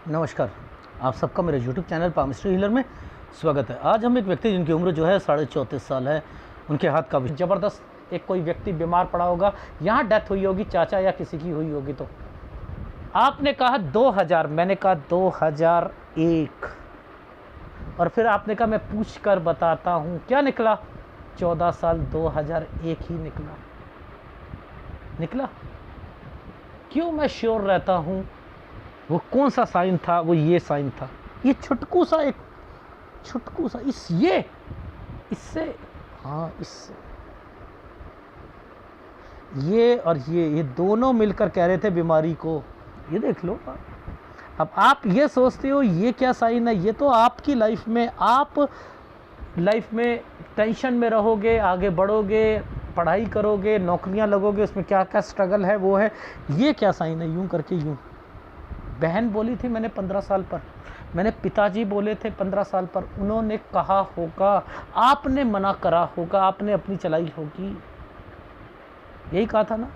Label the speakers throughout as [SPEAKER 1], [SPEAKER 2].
[SPEAKER 1] नमस्कार, आप सबका मेरे YouTube चैनल पामिस्ट्री हीलर में स्वागत है। आज हम एक व्यक्ति जिनकी उम्र जो है 34.5 साल है, उनके हाथ का भी ज़बरदस्त एक कोई व्यक्ति बीमार पड़ा होगा, यहाँ डेथ हुई होगी, चाचा या किसी की हुई होगी। तो आपने कहा 2000, मैंने कहा 2001 और फिर आपने कहा मैं पूछ कर बताता हूँ। क्या निकला? 14 साल 2001 ही निकला। क्यों मैं श्योर रहता हूँ? वो कौन सा साइन था? वो ये साइन था। ये छुटकू सा इससे ये और ये दोनों मिलकर कह रहे थे बीमारी को। ये देख लो। अब आप ये सोचते हो ये क्या साइन है? ये तो आपकी लाइफ में, आप लाइफ में टेंशन में रहोगे, आगे बढ़ोगे, पढ़ाई करोगे, नौकरियां लगोगे, उसमें क्या क्या स्ट्रगल है वो है। ये क्या साइन है? यूं करके यूं। बहन बोली थी मैंने 15 साल पर, मैंने पिताजी बोले थे 15 साल पर, उन्होंने कहा होगा, आपने मना करा होगा, आपने अपनी चलाई होगी। यही कहा था ना?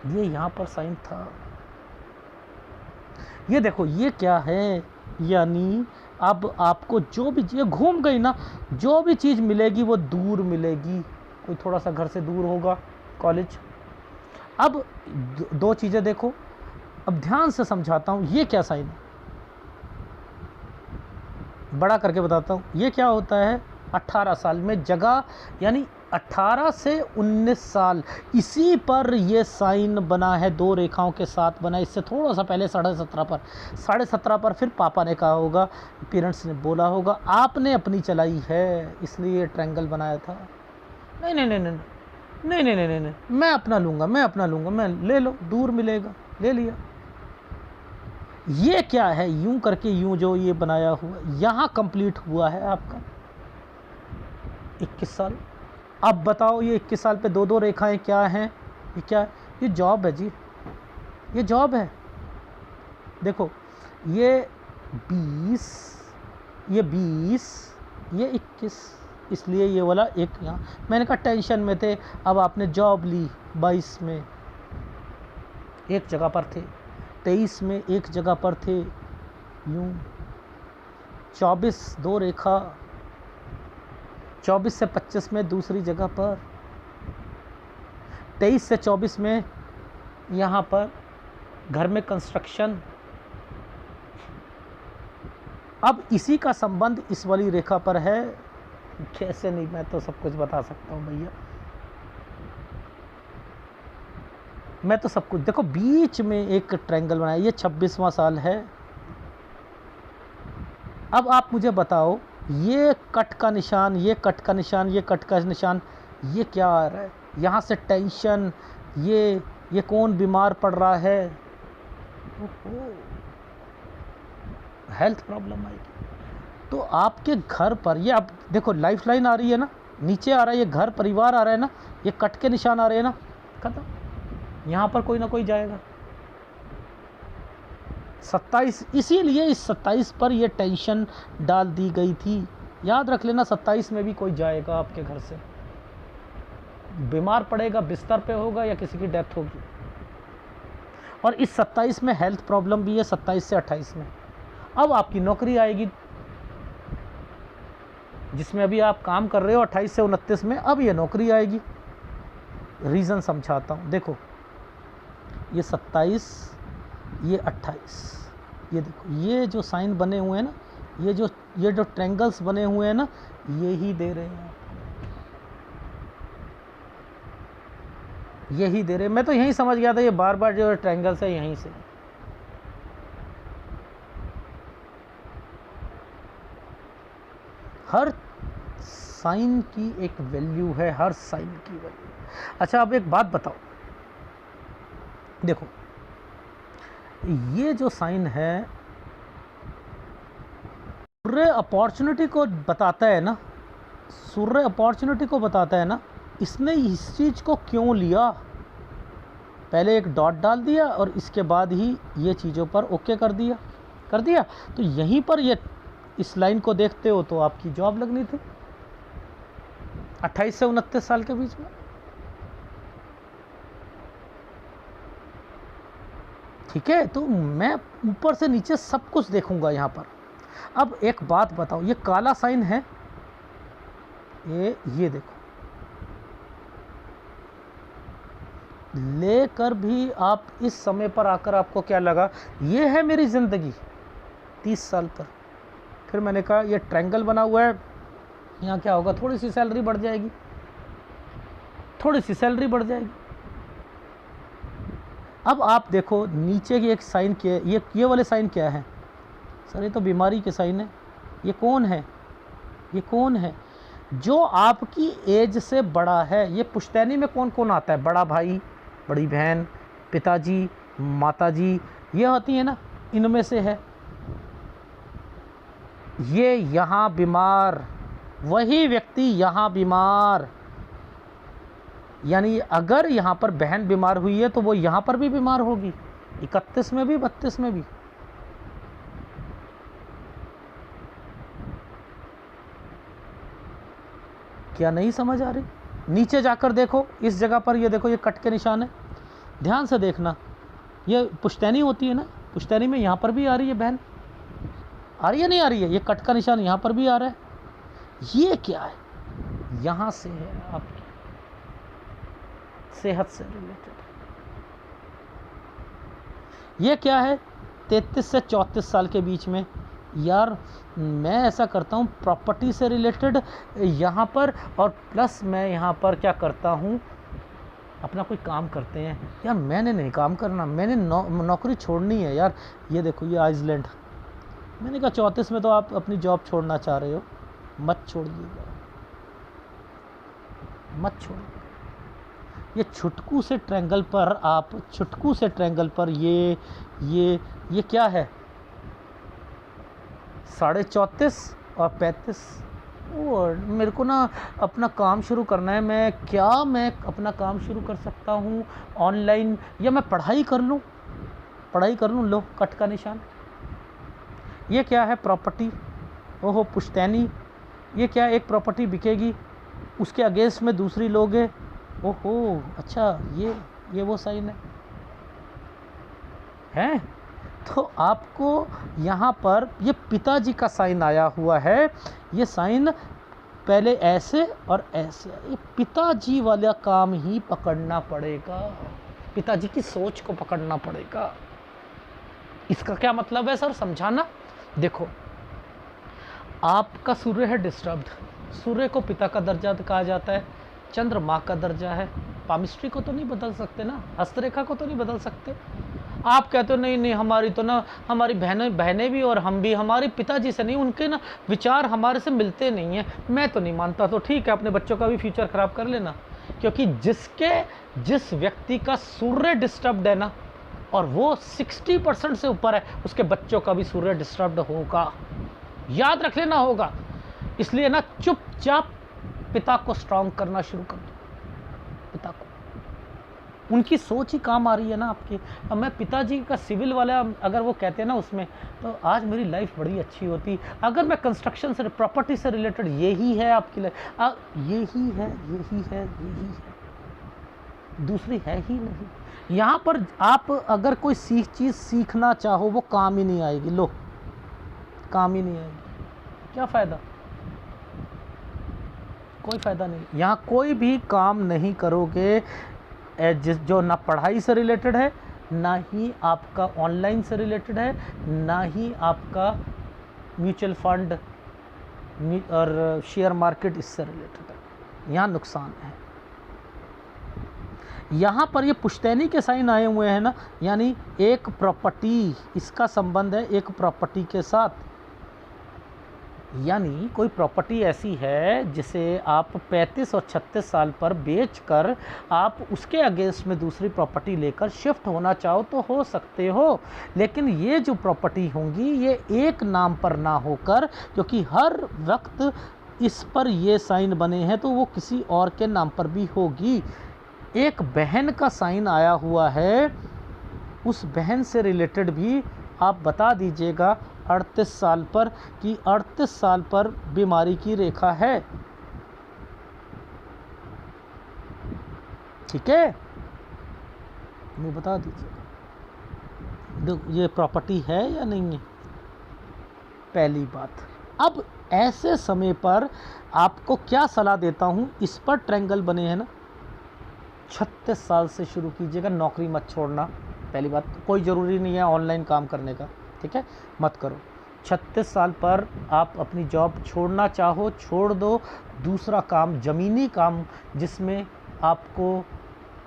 [SPEAKER 1] ये यहां पर साइन था। ये देखो ये क्या है, यानी अब आपको जो भी चीज़ घूम गई ना, जो भी चीज़ मिलेगी वो दूर मिलेगी। कोई थोड़ा सा घर से दूर होगा, कॉलेज। अब दो चीज़ें देखो, अब ध्यान से समझाता हूँ। ये क्या साइन है? बड़ा करके बताता हूँ। ये क्या होता है? 18 साल में जगह, यानी 18 से 19 साल, इसी पर ये साइन बना है, दो रेखाओं के साथ बना है। इससे थोड़ा सा पहले 17.5 पर फिर पापा ने कहा होगा, पेरेंट्स ने बोला होगा, आपने अपनी चलाई है इसलिए ट्रायंगल बनाया था। नहीं नहीं नहीं नहीं नहीं नहीं नहीं नहीं, मैं अपना लूँगा, मैं ले लो, दूर मिलेगा, ले लिया। ये क्या है? यूं करके यूं जो ये बनाया हुआ, यहाँ कंप्लीट हुआ है आपका 21 साल। अब बताओ ये 21 साल पे दो दो रेखाएं क्या हैं? ये क्या है? ये जॉब है जी, ये जॉब है। देखो ये 20, ये 21, इसलिए ये वाला एक यहाँ। मैंने कहा टेंशन में थे, अब आपने जॉब ली। 22 में एक जगह पर थे, 23 में एक जगह पर थे, यूं। 24 दो रेखा, 24 से 25 में दूसरी जगह पर, 23 से 24 में यहाँ पर घर में कंस्ट्रक्शन। अब इसी का संबंध इस वाली रेखा पर है। कैसे नहीं, मैं तो सब कुछ बता सकता हूँ भैया, मैं तो सब कुछ। देखो बीच में एक ट्रायंगल बनाया, ये 26वां साल है। अब आप मुझे बताओ, ये कट का निशान, ये कट का निशान, ये कट का निशान, ये क्या आ रहा है? यहाँ से टेंशन, ये कौन बीमार पड़ रहा है? हेल्थ प्रॉब्लम आएगी। तो आपके घर पर ये, आप देखो लाइफ लाइन आ रही है ना, नीचे आ रहा है, ये घर परिवार आ रहा है ना, ये कट के निशान आ रहे हैं ना, खत्म। यहाँ पर कोई ना कोई जाएगा। 27, इसीलिए इस 27 पर ये टेंशन डाल दी गई थी। याद रख लेना, 27 में भी कोई जाएगा आपके घर से, बीमार पड़ेगा, बिस्तर पे होगा या किसी की डेथ होगी। और इस 27 में हेल्थ प्रॉब्लम भी है, 27 से 28 में। अब आपकी नौकरी आएगी जिसमें अभी आप काम कर रहे हो, 28 से 29 में अब ये नौकरी आएगी। रीज़न समझाता हूँ। देखो ये 27, ये 28, ये देखो ये जो साइन बने हुए हैं ना, ये जो ट्रायंगल्स बने हुए हैं ना, ये ही दे रहे हैं, यही दे रहे हैं। मैं तो यही समझ गया था, ये बार बार जो ट्रायंगल्स है यहीं से। हर साइन की एक वैल्यू है, हर साइन की वैल्यू। अच्छा अब एक बात बताओ, देखो ये जो साइन है, सूर्य अपॉर्चुनिटी को बताता है ना, सूर्य अपॉर्चुनिटी को बताता है ना। इसने इस चीज़ को क्यों लिया? पहले एक डॉट डाल दिया और इसके बाद ही ये चीज़ों पर ओके कर दिया। तो यहीं पर ये इस लाइन को देखते हो तो आपकी जॉब लगनी थी 28 से 29 साल के बीच में। ठीक है, तो मैं ऊपर से नीचे सब कुछ देखूंगा यहाँ पर। अब एक बात बताओ, ये काला साइन है, ये देखो, लेकर भी आप इस समय पर आकर आपको क्या लगा, ये है मेरी ज़िंदगी 30 साल पर। फिर मैंने कहा ये ट्रायंगल बना हुआ है, यहाँ क्या होगा, थोड़ी सी सैलरी बढ़ जाएगी, थोड़ी सी सैलरी बढ़ जाएगी। अब आप देखो नीचे की एक साइन क्या है, ये वाले साइन क्या है सर, ये तो बीमारी के साइन है। ये कौन है, ये कौन है जो आपकी एज से बड़ा है? ये पुश्तैनी में कौन कौन आता है? बड़ा भाई, बड़ी बहन, पिताजी, माताजी, ये होती है ना, इनमें से है। ये यहाँ बीमार, वही व्यक्ति यहाँ बीमार, यानी अगर यहाँ पर बहन बीमार हुई है तो वो यहाँ पर भी बीमार होगी, 31 में भी, 32 में भी। क्या नहीं समझ आ रही? नीचे जाकर देखो, इस जगह पर ये देखो, ये कट के निशान है, ध्यान से देखना। ये पुश्तैनी होती है ना, पुश्तैनी में यहाँ पर भी आ रही है बहन, आ रही है नहीं आ रही है? ये कट का निशान यहाँ पर भी आ रहा है। ये क्या है? यहाँ से है आपकी सेहत से रिलेटेड। ये क्या है? 33 से 34 साल के बीच में। यार मैं ऐसा करता हूँ प्रॉपर्टी से रिलेटेड यहाँ पर, और प्लस मैं यहाँ पर क्या करता हूँ, अपना कोई काम करते हैं। यार मैंने नहीं काम करना, मैंने नौकरी छोड़नी है यार। ये देखो, ये आइसलैंड। मैंने कहा 34 में तो आप अपनी जॉब छोड़ना चाह रहे हो, मत छोड़िएगा, मत छोड़िएगा। ये छुटकू से ट्रायंगल पर, आप छुटकू से ट्रायंगल पर ये क्या है? 34.5 और 35। और मेरे को ना अपना काम शुरू करना है। मैं अपना काम शुरू कर सकता हूँ ऑनलाइन, या मैं पढ़ाई कर लूँ? लो कट का निशान। ये क्या है? प्रॉपर्टी। ओहो पुश्तैनी। ये क्या है? एक प्रॉपर्टी बिकेगी, उसके अगेंस्ट में दूसरी लोग है। ओहो अच्छा, ये वो साइन है? तो आपको यहाँ पर ये पिताजी का साइन आया हुआ है। ये साइन पहले ऐसे और ऐसे, ये पिताजी वाला काम ही पकड़ना पड़ेगा, पिताजी की सोच को पकड़ना पड़ेगा। इसका क्या मतलब है सर, समझाना। देखो आपका सूर्य है डिस्टर्ब्ड, सूर्य को पिता का दर्जा कहा जाता है, चंद्र माँ का दर्जा है। पामिस्ट्री को तो नहीं बदल सकते ना, हस्तरेखा को तो नहीं बदल सकते। आप कहते हो नहीं हमारी तो ना, हमारी बहनें भी और हम भी हमारे पिताजी से नहीं, उनके ना विचार हमारे से मिलते नहीं हैं। मैं तो नहीं मानता। तो ठीक है, अपने बच्चों का भी फ्यूचर ख़राब कर लेना, क्योंकि जिस व्यक्ति का सूर्य डिस्टर्ब्ड है ना, और वो 60% से ऊपर है, उसके बच्चों का भी सूर्य डिस्टर्ब्ड होगा, याद रख लेना होगा। इसलिए ना चुपचाप पिता को स्ट्रांग करना शुरू कर दो। पिता को, उनकी सोच ही काम आ रही है ना आपकी। अब मैं पिताजी का सिविल वाला अगर वो कहते हैं ना उसमें, तो आज मेरी लाइफ बड़ी अच्छी होती। अगर मैं कंस्ट्रक्शन से, प्रॉपर्टी से रिलेटेड, यही है आपकी लाइफ, यही है, दूसरी है ही नहीं। यहाँ पर आप अगर कोई चीज़ सीखना चाहो, वो काम ही नहीं आएगी। लो, काम ही नहीं आएगी, क्या फ़ायदा? कोई फ़ायदा नहीं। यहाँ कोई भी काम नहीं करोगे जो ना पढ़ाई से रिलेटेड है, ना ही आपका ऑनलाइन से रिलेटेड है, ना ही आपका म्यूचुअल फंड और शेयर मार्केट इससे रिलेटेड है। यहाँ नुकसान है। यहाँ पर ये पुश्तैनी के साइन आए हुए हैं ना, यानी एक प्रॉपर्टी, इसका संबंध है एक प्रॉपर्टी के साथ। यानी कोई प्रॉपर्टी ऐसी है जिसे आप 35 और 36 साल पर बेचकर आप उसके अगेंस्ट में दूसरी प्रॉपर्टी लेकर शिफ्ट होना चाहो तो हो सकते हो। लेकिन ये जो प्रॉपर्टी होंगी ये एक नाम पर ना होकर, क्योंकि हर वक्त इस पर ये साइन बने हैं, तो वो किसी और के नाम पर भी होगी। एक बहन का साइन आया हुआ है, उस बहन से रिलेटेड भी आप बता दीजिएगा 38 साल पर, कि 38 साल पर बीमारी की रेखा है। ठीक है, वो बता दीजिएगा। ये प्रॉपर्टी है या नहीं है, पहली बात। अब ऐसे समय पर आपको क्या सलाह देता हूँ, इस पर ट्रायंगल बने हैं ना, 36 साल से शुरू कीजिएगा। नौकरी मत छोड़ना, पहली बात। कोई ज़रूरी नहीं है ऑनलाइन काम करने का, ठीक है, मत करो। 36 साल पर आप अपनी जॉब छोड़ना चाहो छोड़ दो। दूसरा काम, ज़मीनी काम, जिसमें आपको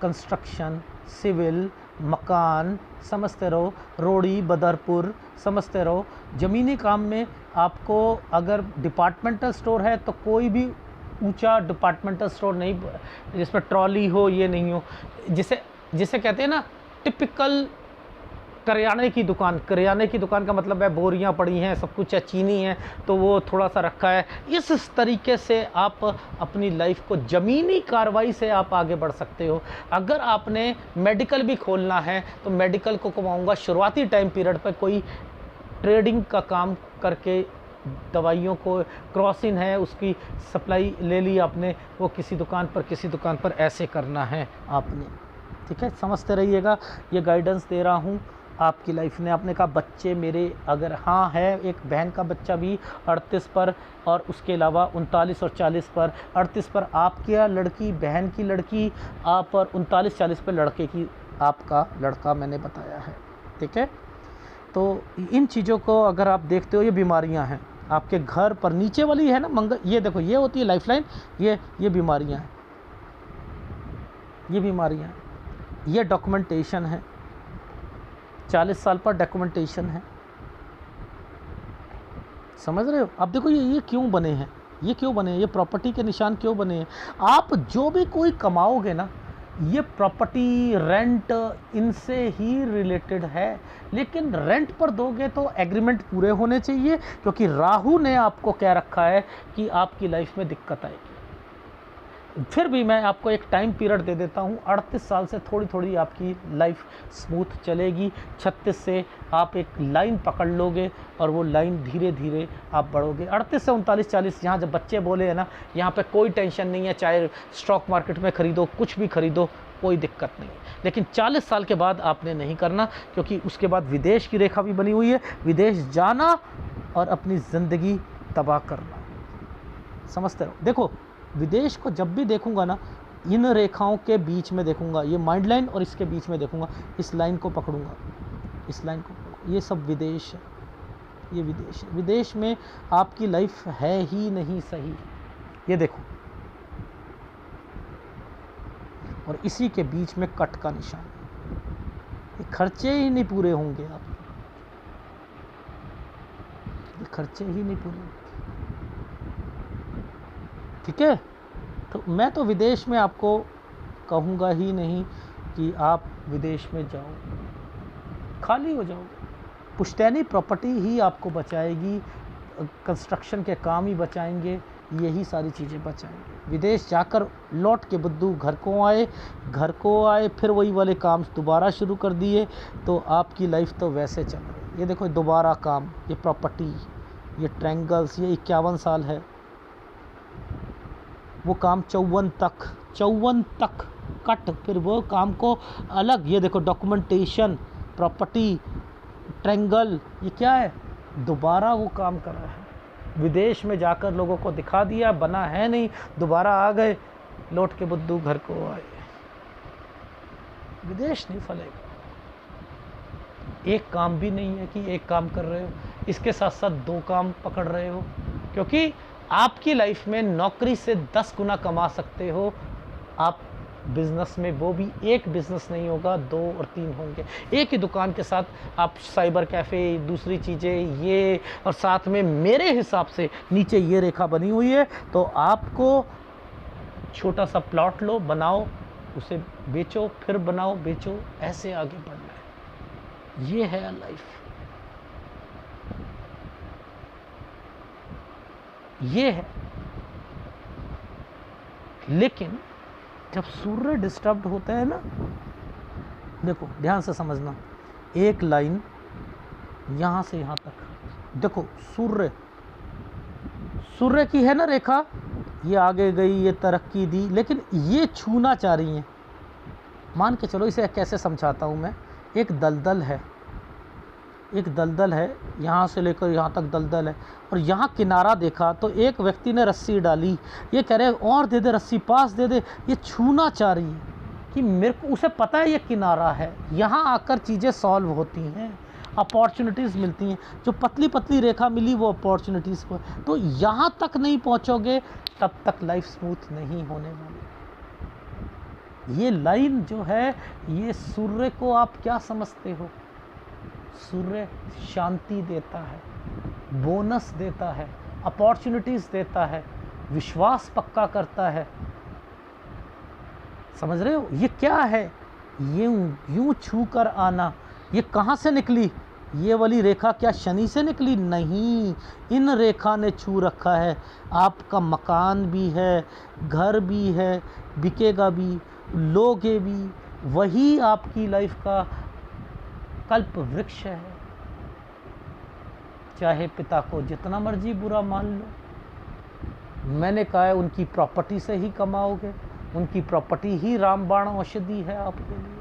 [SPEAKER 1] कंस्ट्रक्शन, सिविल, मकान समझते रहो, रोड़ी बदरपुर समझते रहो। ज़मीनी काम में आपको अगर डिपार्टमेंटल स्टोर है तो कोई भी ऊंचा डिपार्टमेंटल स्टोर नहीं जिसमें ट्रॉली हो, ये नहीं हो, जिसे जिसे कहते हैं ना टिपिकल करियाने की दुकान। करियाने की दुकान का मतलब है बोरियां पड़ी हैं, सब कुछ है, चीनी है तो वो थोड़ा सा रखा है। इस तरीके से आप अपनी लाइफ को, ज़मीनी कार्रवाई से आप आगे बढ़ सकते हो। अगर आपने मेडिकल भी खोलना है तो मेडिकल को कमाऊँगा शुरुआती टाइम पीरियड पर कोई ट्रेडिंग का काम करके, दवाइयों को क्रॉसिन है उसकी सप्लाई ले ली आपने, वो किसी दुकान पर ऐसे करना है आपने, ठीक है, समझते रहिएगा। ये गाइडेंस दे रहा हूँ आपकी लाइफ में। आपने कहा बच्चे मेरे, अगर हाँ है, एक बहन का बच्चा भी 38 पर, और उसके अलावा 39 और 40 पर। 38 पर आपकी लड़की, बहन की लड़की आप, और 39-40 पर लड़के की, आपका लड़का मैंने बताया है, ठीक है। तो इन चीज़ों को अगर आप देखते हो, ये बीमारियां हैं आपके घर पर। नीचे वाली है ना मंगल, ये देखो, ये होती है लाइफलाइन, ये बीमारियां हैं, ये बीमारियां हैं, ये डॉक्यूमेंटेशन है। 40 साल पर डॉक्यूमेंटेशन है, समझ रहे हो। अब देखो ये क्यों बने हैं, ये क्यों बने हैं, ये प्रॉपर्टी के निशान क्यों बने हैं। आप जो भी कोई कमाओगे ना, ये प्रॉपर्टी, रेंट, इनसे ही रिलेटेड है। लेकिन रेंट पर दोगे तो एग्रीमेंट पूरे होने चाहिए, क्योंकि राहु ने आपको कह रखा है कि आपकी लाइफ में दिक्कत आएगी। फिर भी मैं आपको एक टाइम पीरियड दे देता हूँ, 38 साल से थोड़ी थोड़ी आपकी लाइफ स्मूथ चलेगी। 36 से आप एक लाइन पकड़ लोगे और वो लाइन धीरे धीरे आप बढ़ोगे। 38 से 39-40, यहाँ जब बच्चे बोले हैं ना, यहाँ पे कोई टेंशन नहीं है, चाहे स्टॉक मार्केट में ख़रीदो, कुछ भी ख़रीदो, कोई दिक्कत नहीं है। लेकिन 40 साल के बाद आपने नहीं करना, क्योंकि उसके बाद विदेश की रेखा भी बनी हुई है, विदेश जाना और अपनी ज़िंदगी तबाह करना, समझते रहो। देखो, विदेश को जब भी देखूंगा ना, इन रेखाओं के बीच में देखूंगा, ये माइंड लाइन और इसके बीच में देखूंगा, इस लाइन को पकड़ूंगा, इस लाइन को, ये सब विदेश है, ये विदेश है। विदेश में आपकी लाइफ है ही नहीं सही, ये देखो, और इसी के बीच में कट का निशान। ये खर्चे ही नहीं पूरे होंगे आपके, ये खर्चे ही नहीं पूरे होंगे, ठीक है। तो मैं तो विदेश में आपको कहूँगा ही नहीं कि आप विदेश में जाओ, खाली हो जाओगे। पुश्तैनी प्रॉपर्टी ही आपको बचाएगी, कंस्ट्रक्शन के काम ही बचाएंगे, यही सारी चीज़ें बचाएंगे। विदेश जाकर लौट के बुद्धू घर को आए, फिर वही वाले काम दोबारा शुरू कर दिए, तो आपकी लाइफ तो वैसे चल रही है। ये देखो, दोबारा काम, ये प्रॉपर्टी, ये ट्रायंगल्स, ये 51 साल है, वो काम 54 तक कट, फिर वो काम को अलग। ये देखो, डॉक्यूमेंटेशन, प्रॉपर्टी, ट्रायंगल, ये क्या है, दोबारा वो काम कर रहा है। विदेश में जाकर लोगों को दिखा दिया, बना है नहीं, दोबारा आ गए, लौट के बुद्धू घर को आए। विदेश नहीं फलेगा। एक काम भी नहीं है कि एक काम कर रहे हो, इसके साथ साथ 2 काम पकड़ रहे हो, क्योंकि आपकी लाइफ में नौकरी से 10 गुना कमा सकते हो आप बिज़नेस में। वो भी एक बिज़नेस नहीं होगा, 2 और 3 होंगे एक ही दुकान के साथ। आप साइबर कैफ़े, दूसरी चीज़ें, ये, और साथ में मेरे हिसाब से नीचे ये रेखा बनी हुई है, तो आपको छोटा सा प्लॉट लो, बनाओ, उसे बेचो, फिर बनाओ, बेचो, ऐसे आगे बढ़ना है। ये है लाइफ, ये है। लेकिन जब सूर्य डिस्टर्ब होता है ना, देखो ध्यान से समझना, एक लाइन यहाँ से यहाँ तक, देखो सूर्य की है ना रेखा, ये आगे गई, ये तरक्की दी, लेकिन ये छूना चाह रही हैं। मान के चलो, इसे कैसे समझाता हूँ मैं, एक दलदल है, एक दलदल है, यहाँ से लेकर यहाँ तक दलदल है, और यहाँ किनारा देखा तो एक व्यक्ति ने रस्सी डाली, ये कह रहे और दे दे रस्सी, पास दे दे, ये छूना चाह रही है कि मेरे को, उसे पता है ये किनारा है, यहाँ आकर चीज़ें सॉल्व होती हैं, अपॉर्चुनिटीज़ मिलती हैं। जो पतली पतली रेखा मिली वो अपॉर्चुनिटीज़ को, तो यहाँ तक नहीं पहुँचोगे तब तक लाइफ स्मूथ नहीं होने वाली। ये लाइन जो है, ये सूर्य को आप क्या समझते हो? सूर्य शांति देता है, बोनस देता है, अपॉर्चुनिटीज़ देता है, विश्वास पक्का करता है। समझ रहे हो ये क्या है? यूं छू कर आना, ये कहाँ से निकली? ये वाली रेखा क्या शनि से निकली? नहीं, इन रेखा ने छू रखा है। आपका मकान भी है, घर भी है, बिकेगा भी, लोगे भी, वही आपकी लाइफ का कल्प वृक्ष है। चाहे पिता को जितना मर्जी बुरा मान लो, मैंने कहा है उनकी प्रॉपर्टी से ही कमाओगे, उनकी प्रॉपर्टी ही रामबाण औषधि है आपके लिए।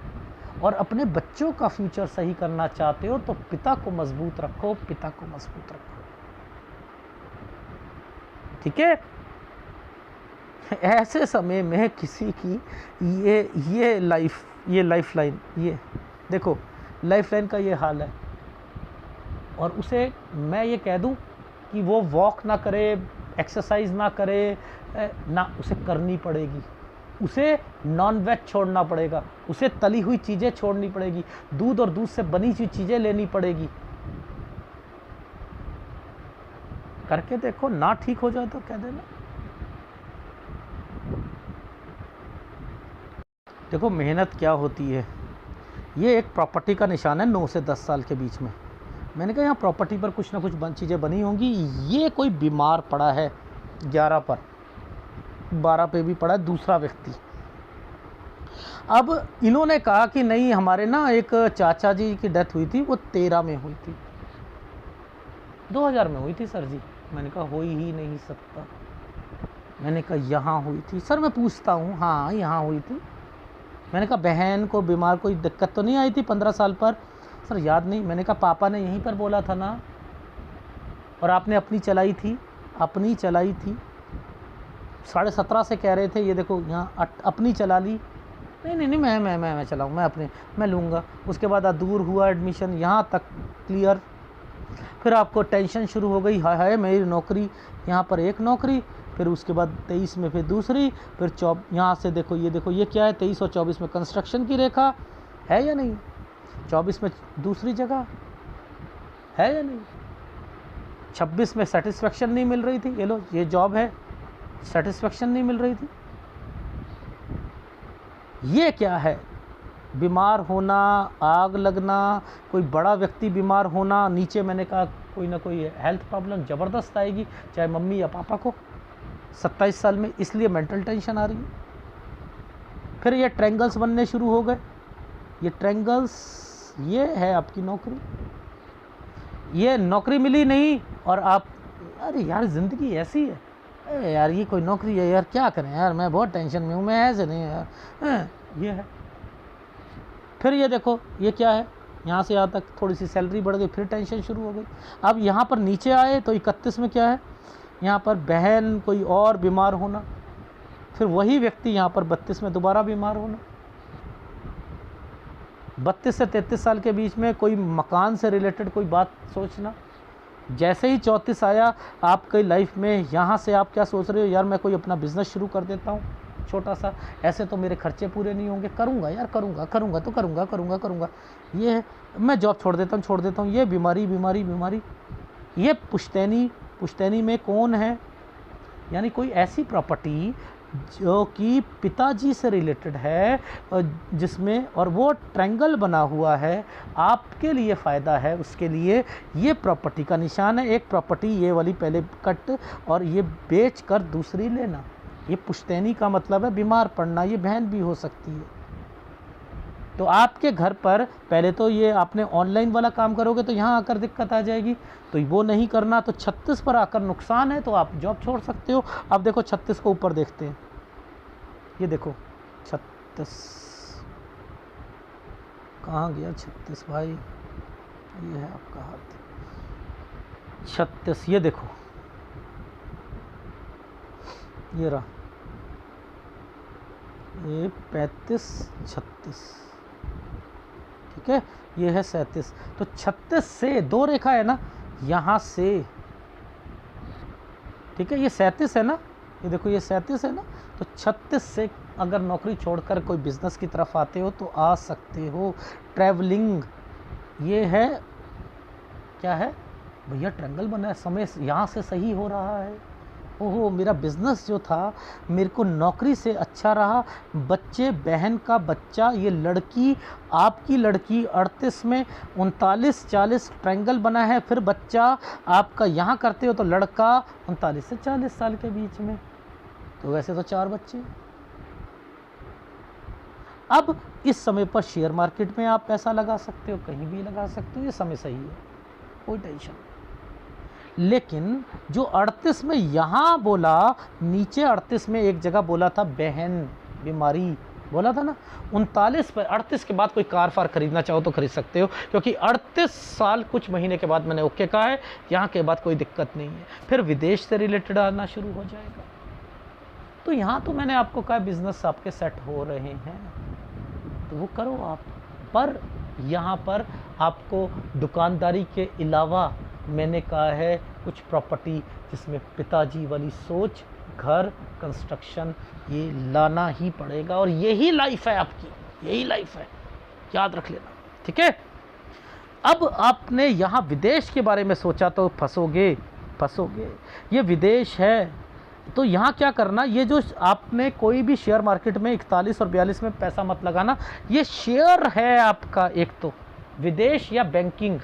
[SPEAKER 1] और अपने बच्चों का फ्यूचर सही करना चाहते हो तो पिता को मजबूत रखो, पिता को मजबूत रखो, ठीक है। ऐसे समय में किसी की ये लाइफ लाइन, ये देखो लाइफ लाइन का ये हाल है, और उसे मैं ये कह दूं कि वो वॉक ना करे, एक्सरसाइज ना करे ना, उसे करनी पड़ेगी। उसे नॉन वेज छोड़ना पड़ेगा, उसे तली हुई चीज़ें छोड़नी पड़ेगी, दूध और दूध से बनी हुई चीज़ें लेनी पड़ेगी। करके देखो, ना ठीक हो जाए तो कह देना। देखो मेहनत क्या होती है, ये एक प्रॉपर्टी का निशान है 9 से 10 साल के बीच में। मैंने कहा यहाँ प्रॉपर्टी पर कुछ ना कुछ चीज़ें बनी होंगी। ये कोई बीमार पड़ा है 11 पर, 12 पे भी पड़ा है दूसरा व्यक्ति। अब इन्होंने कहा कि नहीं, हमारे ना एक चाचा जी की डेथ हुई थी, वो 13 में हुई थी, 2000 में हुई थी सर जी। मैंने कहा हो ही नहीं सकता। मैंने कहा यहाँ हुई थी सर, मैं पूछता हूँ, हाँ यहाँ हुई थी। मैंने कहा बहन को बीमार कोई दिक्कत तो नहीं आई थी 15 साल पर? सर याद नहीं। मैंने कहा पापा ने यहीं पर बोला था ना, और आपने अपनी चलाई थी, अपनी चलाई थी। 17.5 से कह रहे थे, ये देखो यहाँ अपनी चला ली। नहीं नहीं नहीं, मैं चलाऊँ, मैं अपने मैं लूँगा। उसके बाद दूर हुआ एडमिशन, यहाँ तक क्लियर। फिर आपको टेंशन शुरू हो गई, हाय हाय मेरी नौकरी, यहाँ पर एक नौकरी, फिर उसके बाद 23 में फिर दूसरी, फिर यहाँ से देखो ये क्या है, 23 और 24 में कंस्ट्रक्शन की रेखा है या नहीं, 24 में दूसरी जगह है या नहीं, 26 में सेटिस्फेक्शन नहीं मिल रही थी, ये लो ये जॉब है, सेटिस्फेक्शन नहीं मिल रही थी। ये क्या है? बीमार होना, आग लगना, कोई बड़ा व्यक्ति बीमार होना। नीचे मैंने कहा कोई ना कोई हेल्थ प्रॉब्लम ज़बरदस्त आएगी, चाहे मम्मी या पापा को 27 साल में, इसलिए मेंटल टेंशन आ रही है। फिर ये ट्रायंगल्स बनने शुरू हो गए। ये ट्रायंगल्स, ये है आपकी नौकरी, ये नौकरी मिली नहीं, और आप अरे यार ज़िंदगी ऐसी है, अरे यार ये कोई नौकरी है यार, क्या करें यार, मैं बहुत टेंशन में हूँ, मैं ऐसे नहीं यार, ये है। फिर ये देखो ये क्या है, यहाँ से यहाँ तक थोड़ी सी सैलरी बढ़ गई, फिर टेंशन शुरू हो गई। अब यहाँ पर नीचे आए तो 31 में क्या है, यहाँ पर बहन कोई और बीमार होना, फिर वही व्यक्ति यहाँ पर 32 में दोबारा बीमार होना। 32 से 33 साल के बीच में कोई मकान से रिलेटेड कोई बात सोचना। जैसे ही 34 आया आपकी लाइफ में, यहाँ से आप क्या सोच रहे हो, यार मैं कोई अपना बिजनेस शुरू कर देता हूँ छोटा सा, ऐसे तो मेरे खर्चे पूरे नहीं होंगे, करूँगा यार, करूँगा। ये है, मैं जॉब छोड़ देता हूँ, ये बीमारी। ये पुश्तैनी में कौन है, यानी कोई ऐसी प्रॉपर्टी जो कि पिताजी से रिलेटेड है, जिसमें, और वो ट्रायंगल बना हुआ है, आपके लिए फ़ायदा है, उसके लिए ये प्रॉपर्टी का निशान है। एक प्रॉपर्टी ये वाली पहले कट, और ये बेच कर दूसरी लेना। ये पुश्तैनी का मतलब है बीमार पड़ना, ये बहन भी हो सकती है। तो आपके घर पर पहले तो ये आपने ऑनलाइन वाला काम करोगे तो यहाँ आकर दिक्कत आ जाएगी, तो वो नहीं करना, तो 36 पर आकर नुकसान है, तो आप जॉब छोड़ सकते हो। अब देखो 36 को ऊपर देखते हैं, ये देखो 36 कहाँ गया 36 भाई, ये है आपका हाथ 36, ये देखो ये रहा, ये 35 36, ठीक है, ये है 37। तो 36 से दो रेखा है ना यहाँ से, ठीक है, ये 37 है ना, ये देखो ये 37 है ना, तो 36 से अगर नौकरी छोड़कर कोई बिजनेस की तरफ आते हो तो आ सकते हो। ट्रैवलिंग, ये है क्या है भैया, ट्रायंगल बना है, समय यहाँ से सही हो रहा है। ओहो, मेरा बिजनेस जो था मेरे को नौकरी से अच्छा रहा। बच्चे, बहन का बच्चा, ये लड़की, आपकी लड़की 38 में 39 40 ट्रायंगल बना है। फिर बच्चा आपका यहाँ करते हो तो लड़का 39 से 40 साल के बीच में, तो वैसे तो 4 बच्चे। अब इस समय पर शेयर मार्केट में आप पैसा लगा सकते हो, कहीं भी लगा सकते हो, ये समय सही है, कोई टेंशन नहीं। लेकिन जो 38 में यहाँ बोला, नीचे 38 में एक जगह बोला था बहन बीमारी बोला था ना, 39 पर 38 के बाद कोई कार फार खरीदना चाहो तो खरीद सकते हो, क्योंकि 38 साल कुछ महीने के बाद मैंने ओके कहा है, यहाँ के बाद कोई दिक्कत नहीं है। फिर विदेश से रिलेटेड आना शुरू हो जाएगा। तो यहाँ तो मैंने आपको कहा बिजनेस आपके सेट हो रहे हैं तो वो करो आप, पर यहाँ पर आपको दुकानदारी के अलावा मैंने कहा है कुछ प्रॉपर्टी जिसमें पिताजी वाली सोच, घर, कंस्ट्रक्शन, ये लाना ही पड़ेगा। और यही लाइफ है आपकी, यही लाइफ है, याद रख लेना, ठीक है। अब आपने यहाँ विदेश के बारे में सोचा तो फंसोगे। ये विदेश है तो यहाँ क्या करना, ये जो आपने कोई भी शेयर मार्केट में 41 और 42 में पैसा मत लगाना। ये शेयर है आपका, एक तो विदेश या बैंकिंग,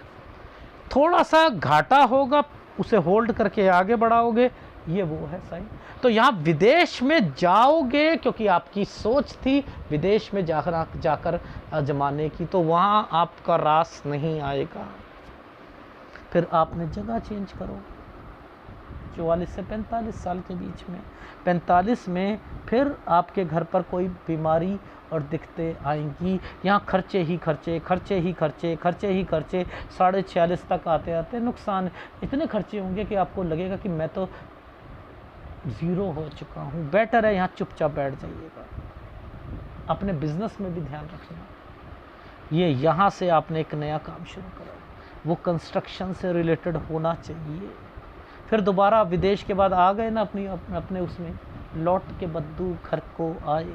[SPEAKER 1] थोड़ा सा घाटा होगा, उसे होल्ड करके आगे बढ़ाओगे, ये वो है सही। तो यहाँ विदेश में जाओगे क्योंकि आपकी सोच थी विदेश में जाकर आजमाने की, तो वहाँ आपका रास नहीं आएगा। फिर आपने जगह चेंज करो, 44 से 45 साल के बीच में। 45 में फिर आपके घर पर कोई बीमारी और दिक्कतें आएंगी, यहाँ खर्चे ही खर्चे, 46 तक आते आते नुकसान इतने खर्चे होंगे कि आपको लगेगा कि मैं तो ज़ीरो हो चुका हूँ। बेटर है यहाँ चुपचाप बैठ जाइएगा। अपने बिजनेस में भी ध्यान रखना, ये यहाँ से आपने एक नया काम शुरू करा, वो कंस्ट्रक्शन से रिलेटेड होना चाहिए। फिर दोबारा विदेश के बाद आ गए ना अपने उसमें, लौट के बद्दू घर को आए,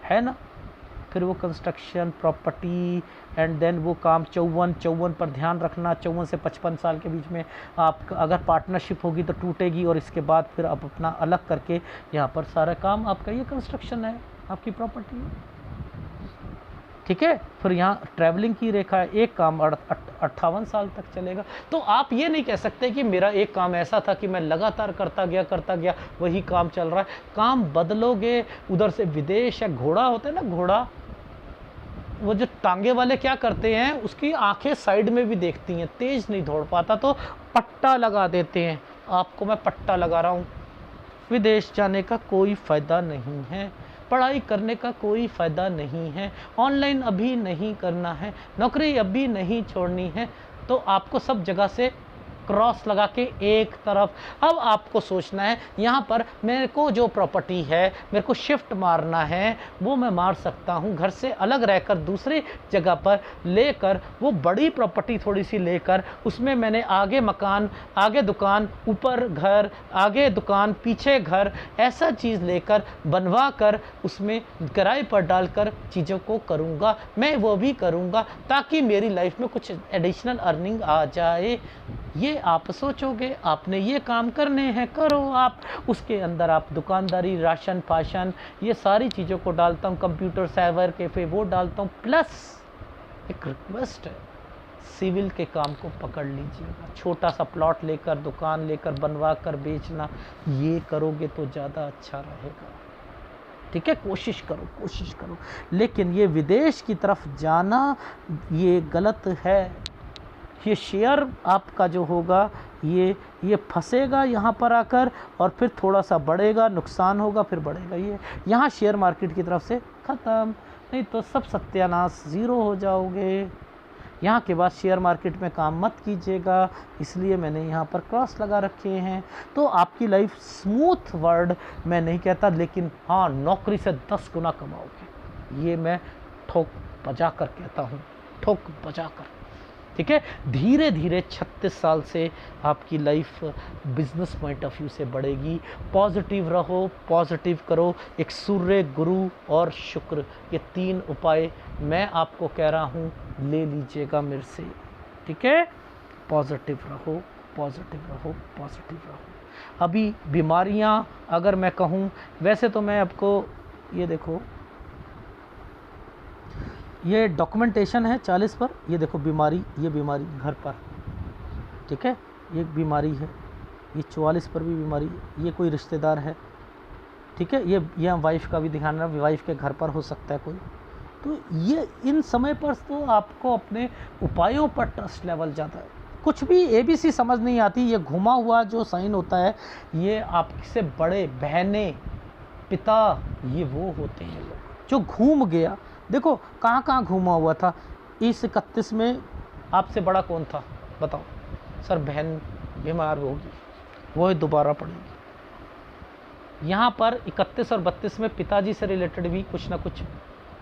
[SPEAKER 1] है ना। फिर वो कंस्ट्रक्शन, प्रॉपर्टी एंड देन वो काम 54 पर ध्यान रखना। 54 से 55 साल के बीच में आप अगर पार्टनरशिप होगी तो टूटेगी, और इसके बाद फिर आप अपना अलग करके यहाँ पर सारा काम आपका, ये कंस्ट्रक्शन है, आपकी प्रॉपर्टी है, ठीक है। फिर यहाँ ट्रैवलिंग की रेखा है, एक काम 58 साल तक चलेगा। तो आप ये नहीं कह सकते कि मेरा एक काम ऐसा था कि मैं लगातार करता गया वही काम चल रहा है। काम बदलोगे, उधर से विदेश या घोड़ा होता है ना, घोड़ा, वो जो टांगे वाले क्या करते हैं, उसकी आंखें साइड में भी देखती हैं, तेज नहीं दौड़ पाता तो पट्टा लगा देते हैं। आपको मैं पट्टा लगा रहा हूँ, विदेश जाने का कोई फ़ायदा नहीं है, पढ़ाई करने का कोई फ़ायदा नहीं है, ऑनलाइन अभी नहीं करना है, नौकरी अभी नहीं छोड़नी है, तो आपको सब जगह से क्रॉस लगा के एक तरफ। अब आपको सोचना है यहाँ पर मेरे को जो प्रॉपर्टी है मेरे को शिफ्ट मारना है, वो मैं मार सकता हूँ, घर से अलग रहकर दूसरी जगह पर लेकर, वो बड़ी प्रॉपर्टी थोड़ी सी लेकर, उसमें मैंने आगे मकान, आगे दुकान, ऊपर घर, आगे दुकान, पीछे घर, ऐसा चीज़ लेकर बनवा कर उसमें किराए पर डालकर चीज़ों को करूँगा। मैं वो भी करूँगा ताकि मेरी लाइफ में कुछ एडिशनल अर्निंग आ जाए। ये आप सोचोगे, आपने ये काम करने हैं, करो आप। उसके अंदर आप दुकानदारी, राशन पाशन, ये सारी चीज़ों को डालता हूँ, कंप्यूटर, साइबर कैफे वो डालता हूँ। प्लस एक रिक्वेस्ट है, सिविल के काम को पकड़ लीजिएगा, छोटा सा प्लॉट लेकर, दुकान लेकर, बनवा कर बेचना, ये करोगे तो ज़्यादा अच्छा रहेगा, ठीक है। कोशिश करो। लेकिन ये विदेश की तरफ जाना ये गलत है। ये शेयर आपका जो होगा ये फंसेगा यहाँ पर आकर, और फिर थोड़ा सा बढ़ेगा, नुकसान होगा, फिर बढ़ेगा। ये यहाँ शेयर मार्केट की तरफ से ख़त्म, नहीं तो सब सत्यानाश, ज़ीरो हो जाओगे। यहाँ के बाद शेयर मार्केट में काम मत कीजिएगा, इसलिए मैंने यहाँ पर क्रॉस लगा रखे हैं। तो आपकी लाइफ स्मूथ वर्ड मैं नहीं कहता, लेकिन हाँ नौकरी से 10 गुना कमाओगे, ये मैं ठोक बजा कर कहता हूँ, ठोक बजा कर। ठीक है, धीरे धीरे 36 साल से आपकी life business point of view से बढ़ेगी। पॉजिटिव रहो, पॉजिटिव करो। एक सूर्य, गुरु और शुक्र, ये 3 उपाय मैं आपको कह रहा हूँ, ले लीजिएगा मेरे से। ठीक है, पॉजिटिव रहो, पॉजिटिव रहो, पॉजिटिव रहो। अभी बीमारियाँ अगर मैं कहूँ, वैसे तो मैं आपको ये देखो, ये डॉक्यूमेंटेशन है 40 पर, ये देखो बीमारी, ये बीमारी घर पर, ठीक है, ये बीमारी है, ये 44 पर भी बीमारी, ये कोई रिश्तेदार है, ठीक है, ये वाइफ का भी ध्यान रखना, वाइफ के घर पर हो सकता है कोई। तो ये इन समय पर तो आपको अपने उपायों पर ट्रस्ट लेवल ज़्यादा है। कुछ भी ABC समझ नहीं आती, ये घुमा हुआ जो साइन होता है, ये आपसे बड़े बहनें, पिता, ये वो होते हैं लोग जो घूम गया। देखो कहाँ कहाँ घूमा हुआ था। इस 31 में आपसे बड़ा कौन था बताओ? सर बहन बीमार होगी, वो दोबारा पड़ेगी। यहाँ पर 31 और 32 में पिताजी से रिलेटेड भी कुछ ना कुछ,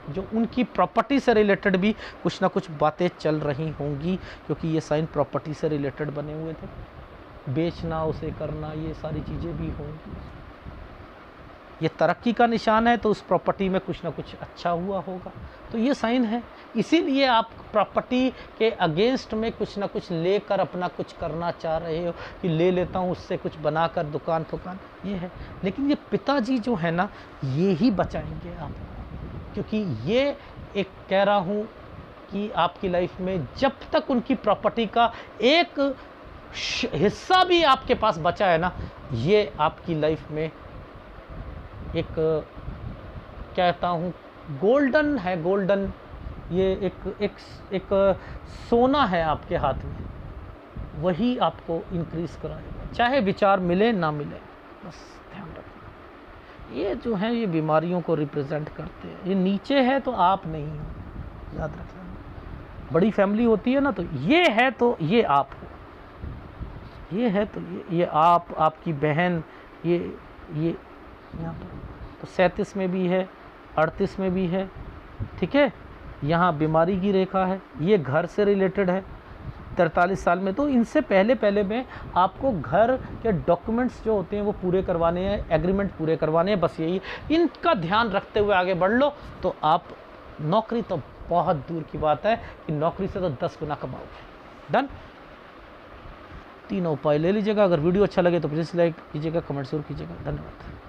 [SPEAKER 1] जो उनकी प्रॉपर्टी से रिलेटेड भी कुछ ना कुछ बातें चल रही होंगी, क्योंकि ये साइन प्रॉपर्टी से रिलेटेड बने हुए थे। बेचना, उसे करना, ये सारी चीज़ें भी होंगी। ये तरक्की का निशान है, तो उस प्रॉपर्टी में कुछ ना कुछ अच्छा हुआ होगा, तो ये साइन है। इसीलिए आप प्रॉपर्टी के अगेंस्ट में कुछ ना कुछ लेकर अपना कुछ करना चाह रहे हो, कि ले लेता हूँ उससे कुछ बनाकर दुकान फुकान, ये है। लेकिन ये पिताजी जो है ना, ये ही बचाएंगे आपको, क्योंकि ये एक कह रहा हूँ कि आपकी लाइफ में जब तक उनकी प्रॉपर्टी का एक हिस्सा भी आपके पास बचा है ना, ये आपकी लाइफ में एक कहता हूँ गोल्डन है, गोल्डन, ये एक सोना है आपके हाथ में, वही आपको इंक्रीज कराएगा, चाहे विचार मिले ना मिले, बस ध्यान रखना। ये जो है ये बीमारियों को रिप्रेजेंट करते हैं। ये नीचे है तो आप नहीं हो, याद रख लेना। बड़ी फैमिली होती है ना, तो ये है तो ये आप हो, ये है तो ये आप, आपकी बहन, ये यहाँ पर तो 37 में भी है, 38 में भी है, ठीक है। यहाँ बीमारी की रेखा है, ये घर से रिलेटेड है 43 साल में। तो इनसे पहले में आपको घर के डॉक्यूमेंट्स जो होते हैं वो पूरे करवाने हैं, एग्रीमेंट पूरे करवाने हैं, बस यही। इनका ध्यान रखते हुए आगे बढ़ लो, तो आप नौकरी तो बहुत दूर की बात है कि नौकरी से तो 10 गुना कमाओगे। डन। 3 उपाय ले लीजिएगा। अगर वीडियो अच्छा लगे तो प्लीज़ लाइक कीजिएगा, कमेंट जरूर कीजिएगा। धन्यवाद।